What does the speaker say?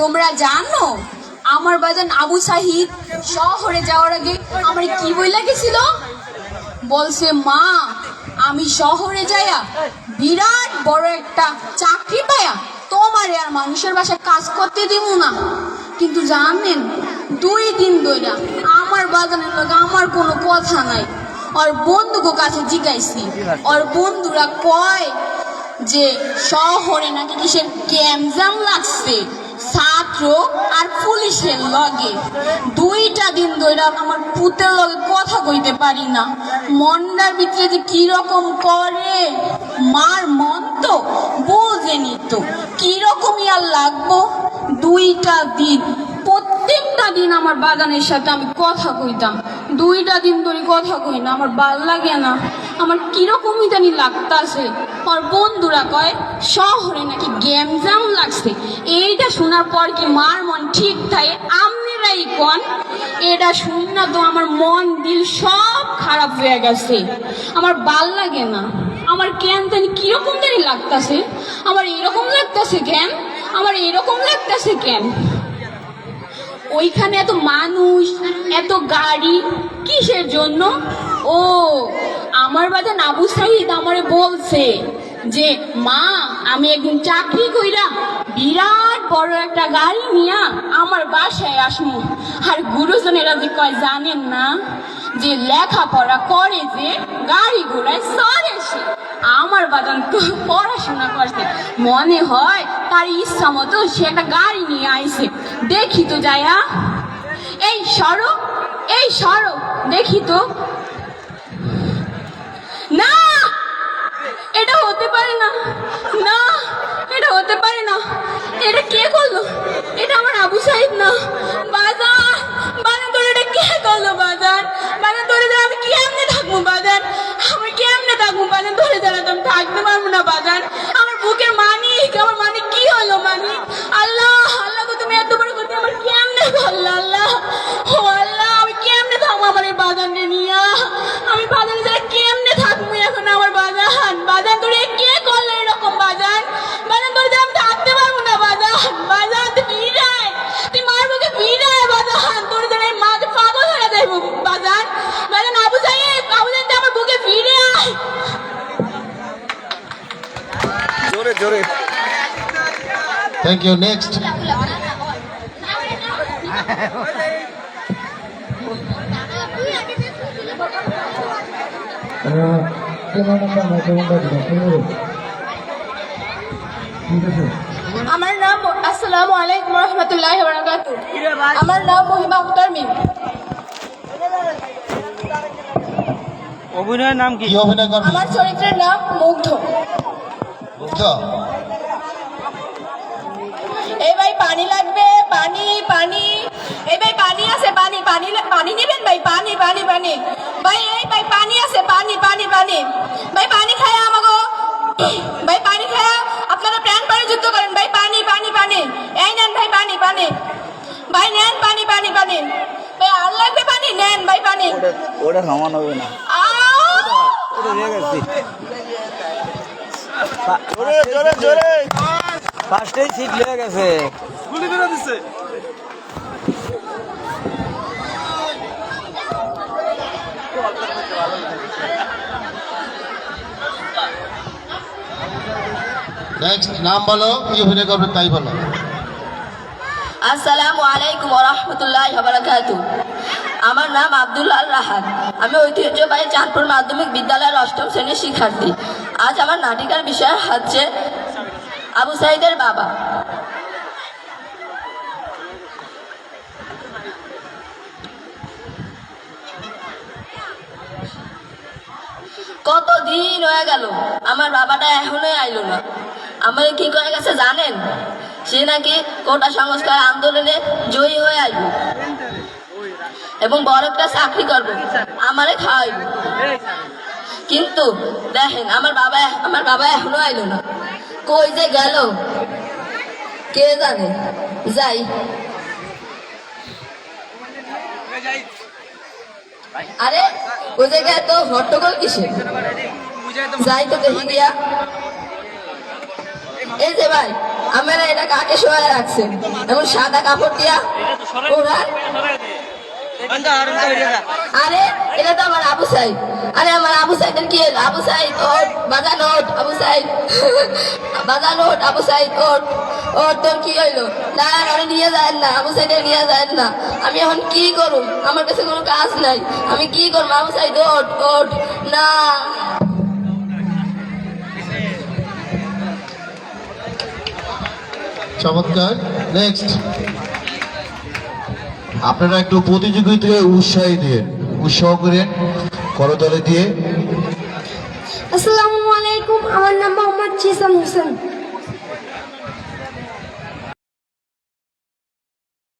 তোমরা জানো আমার বাজান আবু সাহিদ শহরে যাওয়ার আগে আমার কি বইলা গেছিল? বলছে, মা আমি শহরে যাইয়া বিরাট বড় একটা চাকরি পায়া তোমারে আর মানুষের বাসায় কাজ করতে দিব না। কিন্তু জানেন 2 দিন ধরে আমার বাজানের লগে আমার কোনো কথা নাই। আর বন্ধুকে কাছে জিজ্ঞাইছি, আর বন্ধুরা কয় যে শহরে নাকি কিসের গ্যাঞ্জাম লাগছে ছাত্র আর পুলিশের লগে। 2টা দিন ধরে আমার পুতের লগে কথা কইতে পারি না। মনটার ভিতরে যে কিরকম করে, মার মন তো বোঝেনি তো কিরকমই আর লাগবো। 2টা দিন প্রত্যেকটা দিন আমার বাগানের সাথে আমি কথা কইতাম। 2টা দিন ধরে কথা কই না, আমার ভাল লাগে না, আমার কিরকমই জানি লাগতাছে। আর বন্ধুরা কয় শহরে নাকি গ্যাঞ্জাম লাগছে। এইটা শোনার পর কি মার মন ঠিক থাকে? আপনারাই কোন। এটা শুন না তো আমার মন দিল সব খারাপ হয়ে গেছে, আমার ভাল লাগে না। আমার কেন জানি কিরকম জানি লাগতাছে, আমার এরকম লাগতাছে কেন, আমার এরকম লাগতাছে কেন? ওইখানে এত মানুষ, এত গাড়ি কিসের জন্য? ও আমার বাজান আবু সাহিদ আমারে বলছে যে মা আমি একদিন চাকরি কইরা বিরাট বড় একটা গাড়ি নিয়া আমার বাসায় আসমু। আর গুরুজনেরা যে কয় জানেন না যে লেখাপড়া করে যে গাড়ি ঘোড়ায় চড়ে সে। আমার বাজান তো পড়াশোনা করছে, মনে হয় তার ইচ্ছা মতো সে একটা গাড়ি নিয়ে আইছে। দেখি তো যায়া, এই সরো, এই সরো দেখি তো। না এটা হতে পারে না, না এটা হতে পারে না। এটা কে করলো? এটা আমার আবু সাহিদ না। বাজার বাজার তোর এটা কে করলো? বাজার বাজার তোরে দ্বারা আমি কেমনে থাকবো? বাজার আমি কেমনে থাকবো? বাজার ধরে দ্বারা তো আমি থাকতে পারবো না। বাজার আমার বুকের মানিক, আমার মানিক কি হলো? মানিক আল্লাহ, আল্লাহ গো তুমি এত বড় করতে আমার কেমনে করলো? আল্লাহ ও আল্লাহ, আমি কেমনে থাকবো আমার এই বাজারে নিয়া? আমি বাজারে যারা কেমনে থাকবো এখন? আমার বাজার বাজার তোরে কে করলো এরকম? বাজার বাজার তোরে আমি থাকতে পারবো না। বাজার বাজার তুই বিড়ায়, তুই মার বুকে বিড়ায়। বাজার তোরে দ্বারা মা যে পাগল হয়ে যাইব। বাজার বাজার আবু সাহিদ, আবু সাহিদ আমার বুকে ফিরে আয়। জোরে জোরে। Thank you. নেক্সট আমার নাম, আসসালামু আলাইকুম রহমতুল্লাহি ওয়া বারাকাতুহু। আমার নাম মহিমা আক্তার মিম। অভিনয়ের নাম কি? কি অভিনয় করবি? আমার চরিত্রের নাম মুগ্ধ। মুগ্ধ। এই ভাই পানি লাগবে, পানি পানি। এই ভাই পানি আছে, পানি পানি পানি নেবেন ভাই? পানি পানি পানি ভাই, এই ভাই পানি আছে, পানি পানি পানি ভাই, পানি খায়া আমাগো ভাই, পানি খায়া আপনারা প্রাণ পানি যুদ্ধ করেন ভাই। পানি পানি পানি, এই নেন ভাই পানি পানি ভাই, নেন পানি পানি পানি ভাই। আর লাগবে পানি? নেন ভাই পানি। ওটা সমান হবে না। ওটা হয়ে গেছে। জোরে জোরে জোরে। ফার্স্টেই সিট লেগে গেছে। গুলি করে দিচ্ছে। নেক্সট নাম বলো, কি অভিনয় করবে তাই বলো। আসসালামু আলাইকুম ওয়া রাহমাতুল্লাহি ওয়া বারাকাতুহু। আমার নাম আব্দুল্লাহ আল রাহাত। আমি ঐতিহ্যবাহী চাঁদপুর মাধ্যমিক বিদ্যালয়ের 8ম শ্রেণীর শিক্ষার্থী। আজ আমার নাটিকার বিষয় হচ্ছে আবু সাইদের বাবা। কতদিন হয়ে গেল আমার বাবাটা এখনো আইলো না। আমার কি করে গেছে জানেন? সে নাকি কোটা সংস্কার আন্দোলনে জয়ী হয়ে আসব এবং বড় একটা চাকরি করবো, আমারে খাওয়াইব। কিন্তু দেখেন আমার বাবা এখনো আইলো না। কই যে গেল কে জানে। যাই, আরে ওই জায়গায় তো হট্টগোল কিসে? যাই তো দেখি গিয়া। এই যে ভাই আমরা এটা কাকে শোয়া রাখছেন এমন সাদা কাপড় দিয়া ওরা আরে এটা তো আমার আবু সাইদ আরে আমার আবু সাইদের কি হলো? আবু সাইদ ওট বাজান ওট আবু সাইদ বাজান ওট আবু সাইদ ওট ওট তোর কি হইলো না ওরে নিয়ে যায় না আবু সাইদের নিয়ে যায় না আমি এখন কি করব আমার কাছে কোনো কাজ নাই আমি কি করব আবু সাইদ ওট ওট না চমৎকার। নেক্সট, আপনারা একটু প্রতিযোগিতাকে উৎসাহ করেন করতালি দিয়ে। আসসালামু আলাইকুম, আমার নাম মোহাম্মদ জিসান হোসেন।